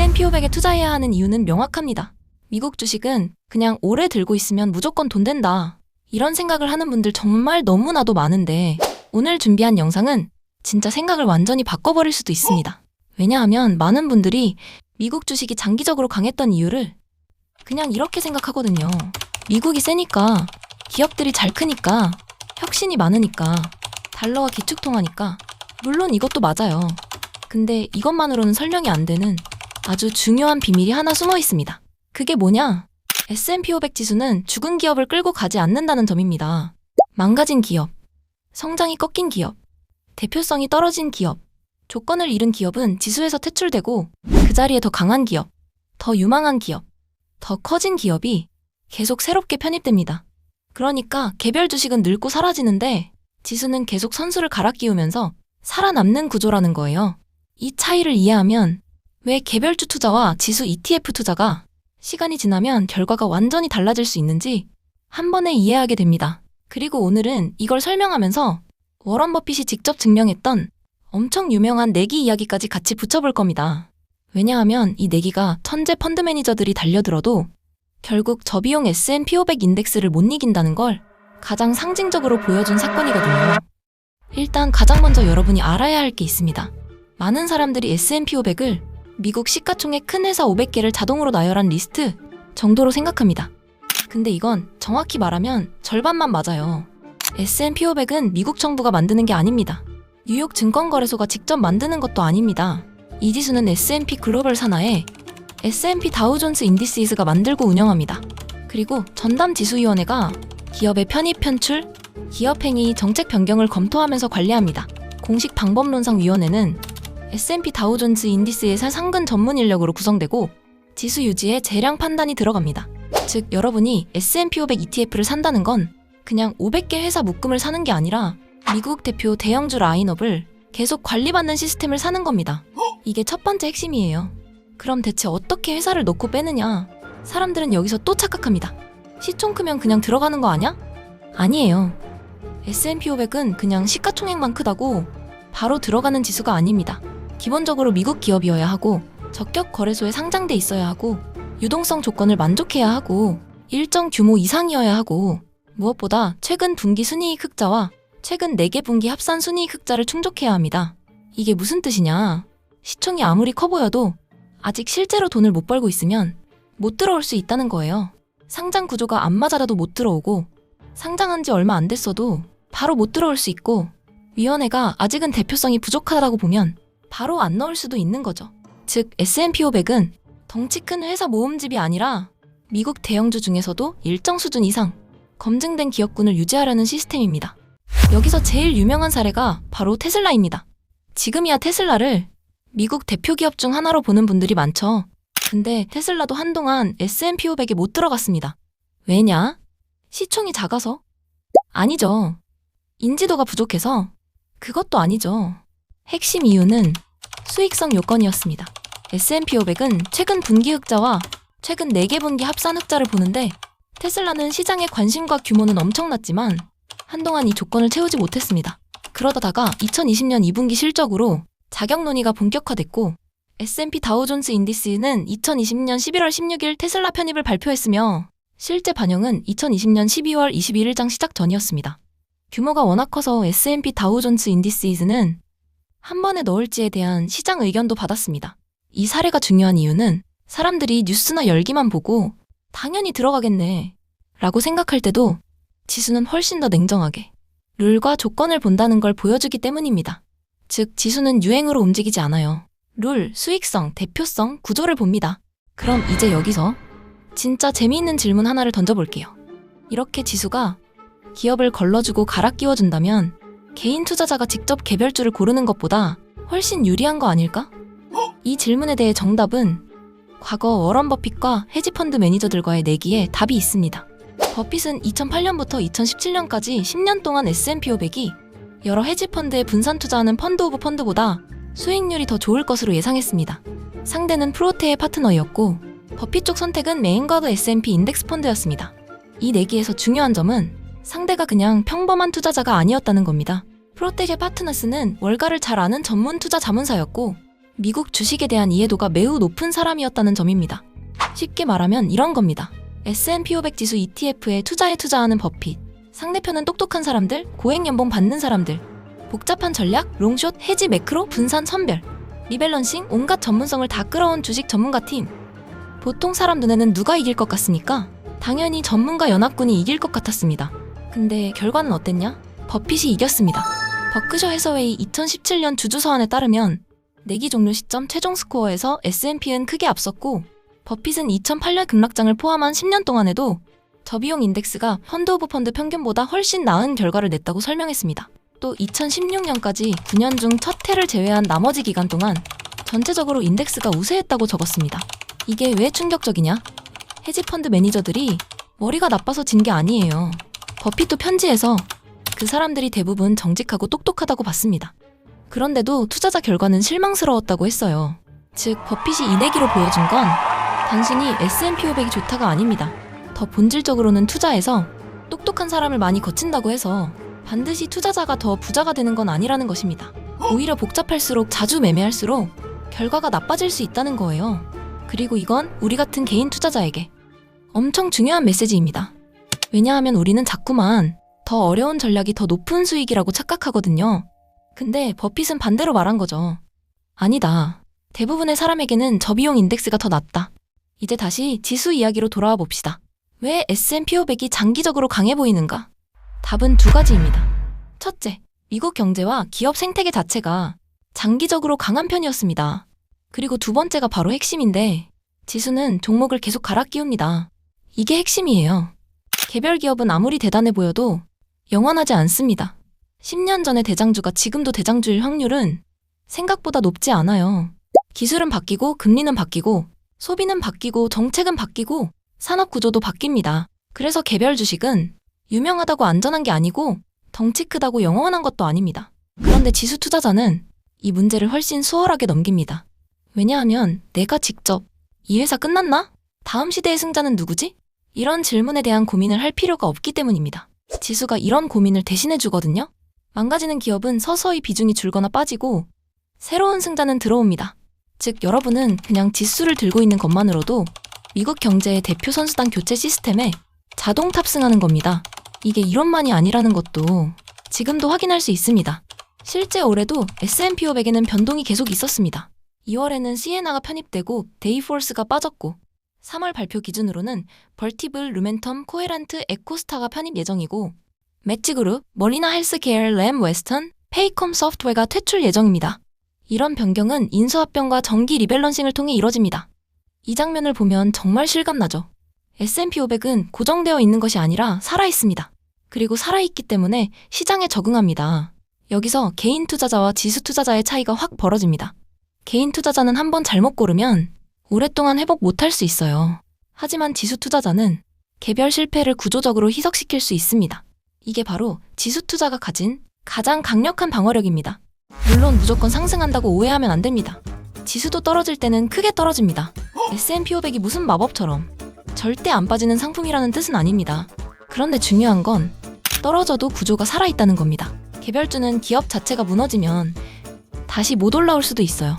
S&P 500에 투자해야 하는 이유는 명확합니다. 미국 주식은 그냥 오래 들고 있으면 무조건 돈 된다. 이런 생각을 하는 분들 정말 너무나도 많은데 오늘 준비한 영상은 진짜 생각을 완전히 바꿔버릴 수도 있습니다. 왜냐하면 많은 분들이 미국 주식이 장기적으로 강했던 이유를 그냥 이렇게 생각하거든요. 미국이 세니까, 기업들이 잘 크니까, 혁신이 많으니까, 달러가 기축통화니까. 물론 이것도 맞아요. 근데 이것만으로는 설명이 안 되는 아주 중요한 비밀이 하나 숨어 있습니다. 그게 뭐냐? S&P 500 지수는 죽은 기업을 끌고 가지 않는다는 점입니다. 망가진 기업, 성장이 꺾인 기업, 대표성이 떨어진 기업, 조건을 잃은 기업은 지수에서 퇴출되고 그 자리에 더 강한 기업, 더 유망한 기업, 더 커진 기업이 계속 새롭게 편입됩니다. 그러니까 개별 주식은 늙고 사라지는데 지수는 계속 선수를 갈아 끼우면서 살아남는 구조라는 거예요. 이 차이를 이해하면 왜 개별주 투자와 지수 ETF 투자가 시간이 지나면 결과가 완전히 달라질 수 있는지 한 번에 이해하게 됩니다. 그리고 오늘은 이걸 설명하면서 워런 버핏이 직접 증명했던 엄청 유명한 내기 이야기까지 같이 붙여볼 겁니다. 왜냐하면 이 내기가 천재 펀드 매니저들이 달려들어도 결국 저비용 S&P 500 인덱스를 못 이긴다는 걸 가장 상징적으로 보여준 사건이거든요. 일단 가장 먼저 여러분이 알아야 할 게 있습니다. 많은 사람들이 S&P 500을 미국 시가총액 큰 회사 500개를 자동으로 나열한 리스트 정도로 생각합니다. 근데 이건 정확히 말하면 절반만 맞아요. S&P 500은 미국 정부가 만드는 게 아닙니다. 뉴욕 증권거래소가 직접 만드는 것도 아닙니다. 이 지수는 S&P 글로벌 산하에 S&P 다우존스 인디시스가 만들고 운영합니다. 그리고 전담지수위원회가 기업의 편입 편출, 기업 행위, 정책 변경을 검토하면서 관리합니다. 공식 방법론상 위원회는 S&P 다우존스 인디스의 상근 전문 인력으로 구성되고 지수 유지에 재량 판단이 들어갑니다. 즉 여러분이 S&P 500 ETF를 산다는 건 그냥 500개 회사 묶음을 사는 게 아니라 미국 대표 대형주 라인업을 계속 관리받는 시스템을 사는 겁니다. 이게 첫 번째 핵심이에요. 그럼 대체 어떻게 회사를 넣고 빼느냐? 사람들은 여기서 또 착각합니다. 시총 크면 그냥 들어가는 거 아냐? 아니에요. S&P 500은 그냥 시가총액만 크다고 바로 들어가는 지수가 아닙니다. 기본적으로 미국 기업이어야 하고 적격 거래소에 상장돼 있어야 하고 유동성 조건을 만족해야 하고 일정 규모 이상이어야 하고 무엇보다 최근 분기 순이익 흑자와 최근 4개 분기 합산 순이익 흑자를 충족해야 합니다. 이게 무슨 뜻이냐? 시총이 아무리 커 보여도 아직 실제로 돈을 못 벌고 있으면 못 들어올 수 있다는 거예요. 상장 구조가 안 맞아라도 못 들어오고 상장한 지 얼마 안 됐어도 바로 못 들어올 수 있고 위원회가 아직은 대표성이 부족하다고 보면 바로 안 넣을 수도 있는 거죠. 즉 S&P 500은 덩치 큰 회사 모음집이 아니라 미국 대형주 중에서도 일정 수준 이상 검증된 기업군을 유지하려는 시스템입니다. 여기서 제일 유명한 사례가 바로 테슬라입니다. 지금이야 테슬라를 미국 대표 기업 중 하나로 보는 분들이 많죠. 근데 테슬라도 한동안 S&P 500에 못 들어갔습니다. 왜냐? 시총이 작아서? 아니죠. 인지도가 부족해서? 그것도 아니죠. 핵심 이유는 수익성 요건이었습니다. S&P 500은 최근 분기 흑자와 최근 4개 분기 합산 흑자를 보는데 테슬라는 시장의 관심과 규모는 엄청났지만 한동안 이 조건을 채우지 못했습니다. 그러다가 2020년 2분기 실적으로 자격 논의가 본격화됐고 S&P 다우존스 인디스는 2020년 11월 16일 테슬라 편입을 발표했으며 실제 반영은 2020년 12월 21일장 시작 전이었습니다. 규모가 워낙 커서 S&P 다우존스 인디스는 한 번에 넣을지에 대한 시장 의견도 받았습니다. 이 사례가 중요한 이유는 사람들이 뉴스나 열기만 보고 당연히 들어가겠네 라고 생각할 때도 지수는 훨씬 더 냉정하게 룰과 조건을 본다는 걸 보여주기 때문입니다. 즉 지수는 유행으로 움직이지 않아요. 룰, 수익성, 대표성, 구조를 봅니다. 그럼 이제 여기서 진짜 재미있는 질문 하나를 던져볼게요. 이렇게 지수가 기업을 걸러주고 갈아 끼워준다면 개인 투자자가 직접 개별주를 고르는 것보다 훨씬 유리한 거 아닐까? 이 질문에 대해 정답은 과거 워런 버핏과 헤지펀드 매니저들과의 내기에 답이 있습니다. 버핏은 2008년부터 2017년까지 10년 동안 S&P 500이 여러 헤지펀드에 분산 투자하는 펀드 오브 펀드보다 수익률이 더 좋을 것으로 예상했습니다. 상대는 프로테의 파트너였고 버핏 쪽 선택은 메인가드 S&P 인덱스 펀드였습니다. 이 내기에서 중요한 점은 상대가 그냥 평범한 투자자가 아니었다는 겁니다. 프로테의 파트너스는 월가를 잘 아는 전문 투자 자문사였고 미국 주식에 대한 이해도가 매우 높은 사람이었다는 점입니다. 쉽게 말하면 이런 겁니다. S&P 500 지수 ETF에 투자하는 버핏. 상대편은 똑똑한 사람들, 고액 연봉 받는 사람들. 복잡한 전략, 롱숏, 해지, 매크로, 분산, 선별. 리밸런싱, 온갖 전문성을 다 끌어온 주식 전문가 팀. 보통 사람 눈에는 누가 이길 것 같습니까? 당연히 전문가 연합군이 이길 것 같았습니다. 근데 결과는 어땠냐? 버핏이 이겼습니다. 버크셔 해서웨이 2017년 주주서한에 따르면 내기 종료 시점 최종 스코어에서 S&P는 크게 앞섰고 버핏은 2008년 급락장을 포함한 10년 동안에도 저비용 인덱스가 펀드 오브 펀드 평균보다 훨씬 나은 결과를 냈다고 설명했습니다. 또 2016년까지 9년 중 첫 해를 제외한 나머지 기간 동안 전체적으로 인덱스가 우세했다고 적었습니다. 이게 왜 충격적이냐? 헤지펀드 매니저들이 머리가 나빠서 진 게 아니에요. 버핏도 편지에서 그 사람들이 대부분 정직하고 똑똑하다고 봤습니다. 그런데도 투자자 결과는 실망스러웠다고 했어요. 즉, 버핏이 이내기로 보여준 건 단순히 S&P 500이 좋다가 아닙니다. 더 본질적으로는 투자에서 똑똑한 사람을 많이 거친다고 해서 반드시 투자자가 더 부자가 되는 건 아니라는 것입니다. 오히려 복잡할수록 자주 매매할수록 결과가 나빠질 수 있다는 거예요. 그리고 이건 우리 같은 개인 투자자에게 엄청 중요한 메시지입니다. 왜냐하면 우리는 자꾸만 더 어려운 전략이 더 높은 수익이라고 착각하거든요. 근데 버핏은 반대로 말한 거죠. 아니다. 대부분의 사람에게는 저비용 인덱스가 더 낫다. 이제 다시 지수 이야기로 돌아와 봅시다. 왜 S&P 500이 장기적으로 강해 보이는가? 답은 두 가지입니다. 첫째, 미국 경제와 기업 생태계 자체가 장기적으로 강한 편이었습니다. 그리고 두 번째가 바로 핵심인데 지수는 종목을 계속 갈아 끼웁니다. 이게 핵심이에요. 개별 기업은 아무리 대단해 보여도 영원하지 않습니다. 10년 전의 대장주가 지금도 대장주일 확률은 생각보다 높지 않아요. 기술은 바뀌고 금리는 바뀌고 소비는 바뀌고 정책은 바뀌고 산업 구조도 바뀝니다. 그래서 개별 주식은 유명하다고 안전한 게 아니고 덩치 크다고 영원한 것도 아닙니다. 그런데 지수 투자자는 이 문제를 훨씬 수월하게 넘깁니다. 왜냐하면 내가 직접 이 회사 끝났나? 다음 시대의 승자는 누구지? 이런 질문에 대한 고민을 할 필요가 없기 때문입니다. 지수가 이런 고민을 대신해 주거든요. 망가지는 기업은 서서히 비중이 줄거나 빠지고 새로운 승자는 들어옵니다. 즉, 여러분은 그냥 지수를 들고 있는 것만으로도 미국 경제의 대표 선수단 교체 시스템에 자동 탑승하는 겁니다. 이게 이론만이 아니라는 것도 지금도 확인할 수 있습니다. 실제 올해도 S&P 500에는 변동이 계속 있었습니다. 2월에는 시에나가 편입되고 데이포스가 빠졌고 3월 발표 기준으로는 벌티블, 루멘텀, 코헤런트, 에코스타가 편입 예정이고 매치그룹, 머리나 헬스케어, 램 웨스턴, 페이컴 소프트웨어가 퇴출 예정입니다. 이런 변경은 인수합병과 정기 리밸런싱을 통해 이뤄집니다. 이 장면을 보면 정말 실감나죠. S&P 500은 고정되어 있는 것이 아니라 살아있습니다. 그리고 살아있기 때문에 시장에 적응합니다. 여기서 개인 투자자와 지수 투자자의 차이가 확 벌어집니다. 개인 투자자는 한번 잘못 고르면 오랫동안 회복 못할 수 있어요. 하지만 지수 투자자는 개별 실패를 구조적으로 희석시킬 수 있습니다. 이게 바로 지수 투자가 가진 가장 강력한 방어력입니다. 물론 무조건 상승한다고 오해하면 안 됩니다. 지수도 떨어질 때는 크게 떨어집니다. S&P 500이 무슨 마법처럼 절대 안 빠지는 상품이라는 뜻은 아닙니다. 그런데 중요한 건 떨어져도 구조가 살아있다는 겁니다. 개별주는 기업 자체가 무너지면 다시 못 올라올 수도 있어요.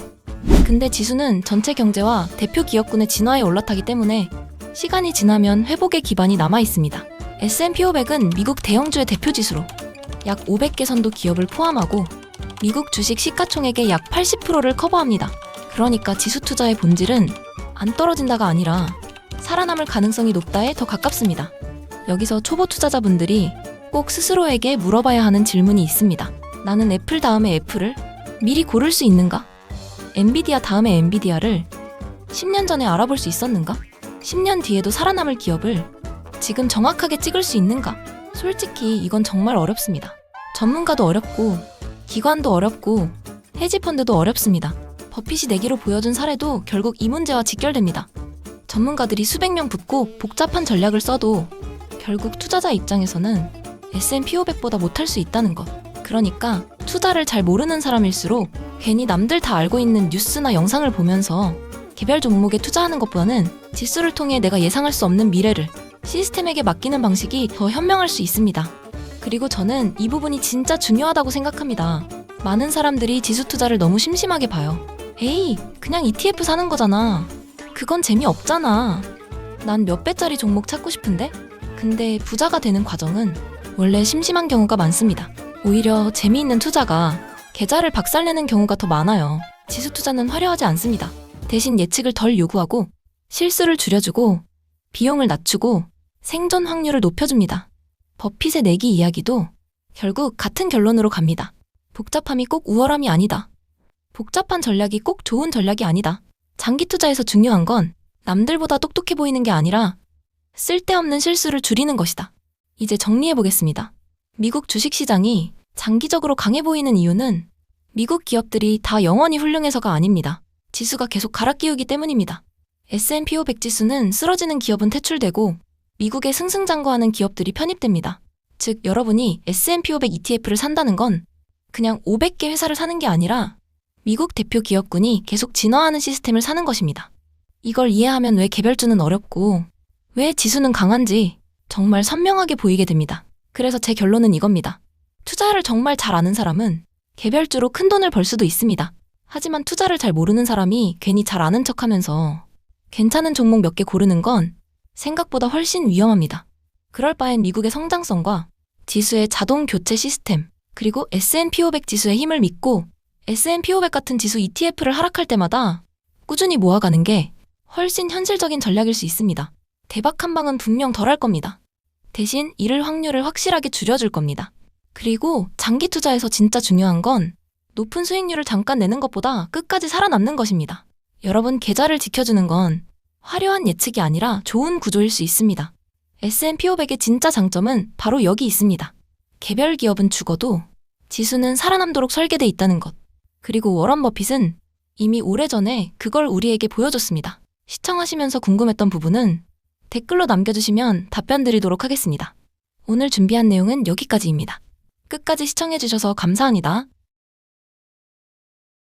근데 지수는 전체 경제와 대표 기업군의 진화에 올라타기 때문에 시간이 지나면 회복의 기반이 남아있습니다. S&P 500은 미국 대형주의 대표 지수로 약 500개 선도 기업을 포함하고 미국 주식 시가총액의 약 80%를 커버합니다. 그러니까 지수 투자의 본질은 안 떨어진다가 아니라 살아남을 가능성이 높다에 더 가깝습니다. 여기서 초보 투자자분들이 꼭 스스로에게 물어봐야 하는 질문이 있습니다. 나는 애플 다음에 애플을 미리 고를 수 있는가? 엔비디아 다음에 엔비디아를 10년 전에 알아볼 수 있었는가? 10년 뒤에도 살아남을 기업을 지금 정확하게 찍을 수 있는가? 솔직히 이건 정말 어렵습니다. 전문가도 어렵고 기관도 어렵고 헤지펀드도 어렵습니다. 버핏이 내기로 보여준 사례도 결국 이 문제와 직결됩니다. 전문가들이 수백 명 붙고 복잡한 전략을 써도 결국 투자자 입장에서는 S&P 500보다 못할 수 있다는 것. 그러니까 투자를 잘 모르는 사람일수록 괜히 남들 다 알고 있는 뉴스나 영상을 보면서 개별 종목에 투자하는 것보다는 지수를 통해 내가 예상할 수 없는 미래를 시스템에게 맡기는 방식이 더 현명할 수 있습니다. 그리고 저는 이 부분이 진짜 중요하다고 생각합니다. 많은 사람들이 지수 투자를 너무 심심하게 봐요. 에이, 그냥 ETF 사는 거잖아. 그건 재미없잖아. 난 몇 배짜리 종목 찾고 싶은데? 근데 부자가 되는 과정은 원래 심심한 경우가 많습니다. 오히려 재미있는 투자가 계좌를 박살내는 경우가 더 많아요. 지수 투자는 화려하지 않습니다. 대신 예측을 덜 요구하고 실수를 줄여주고 비용을 낮추고 생존 확률을 높여줍니다. 버핏의 내기 이야기도 결국 같은 결론으로 갑니다. 복잡함이 꼭 우월함이 아니다. 복잡한 전략이 꼭 좋은 전략이 아니다. 장기 투자에서 중요한 건 남들보다 똑똑해 보이는 게 아니라 쓸데없는 실수를 줄이는 것이다. 이제 정리해보겠습니다. 미국 주식시장이 장기적으로 강해 보이는 이유는 미국 기업들이 다 영원히 훌륭해서가 아닙니다. 지수가 계속 갈아끼우기 때문입니다. S&P 500 지수는 쓰러지는 기업은 퇴출되고 미국에 승승장구하는 기업들이 편입됩니다. 즉, 여러분이 S&P 500 ETF를 산다는 건 그냥 500개 회사를 사는 게 아니라 미국 대표 기업군이 계속 진화하는 시스템을 사는 것입니다. 이걸 이해하면 왜 개별주는 어렵고 왜 지수는 강한지 정말 선명하게 보이게 됩니다. 그래서 제 결론은 이겁니다. 투자를 정말 잘 아는 사람은 개별주로 큰 돈을 벌 수도 있습니다. 하지만 투자를 잘 모르는 사람이 괜히 잘 아는 척하면서 괜찮은 종목 몇 개 고르는 건 생각보다 훨씬 위험합니다. 그럴 바엔 미국의 성장성과 지수의 자동 교체 시스템, 그리고 S&P 500 지수의 힘을 믿고 S&P 500 같은 지수 ETF를 하락할 때마다 꾸준히 모아가는 게 훨씬 현실적인 전략일 수 있습니다. 대박 한 방은 분명 덜 할 겁니다. 대신 잃을 확률을 확실하게 줄여줄 겁니다. 그리고 장기 투자에서 진짜 중요한 건 높은 수익률을 잠깐 내는 것보다 끝까지 살아남는 것입니다. 여러분, 계좌를 지켜주는 건 화려한 예측이 아니라 좋은 구조일 수 있습니다. S&P 500의 진짜 장점은 바로 여기 있습니다. 개별 기업은 죽어도 지수는 살아남도록 설계돼 있다는 것. 그리고 워런 버핏은 이미 오래전에 그걸 우리에게 보여줬습니다. 시청하시면서 궁금했던 부분은 댓글로 남겨주시면 답변 드리도록 하겠습니다. 오늘 준비한 내용은 여기까지입니다. 끝까지 시청해주셔서 감사합니다.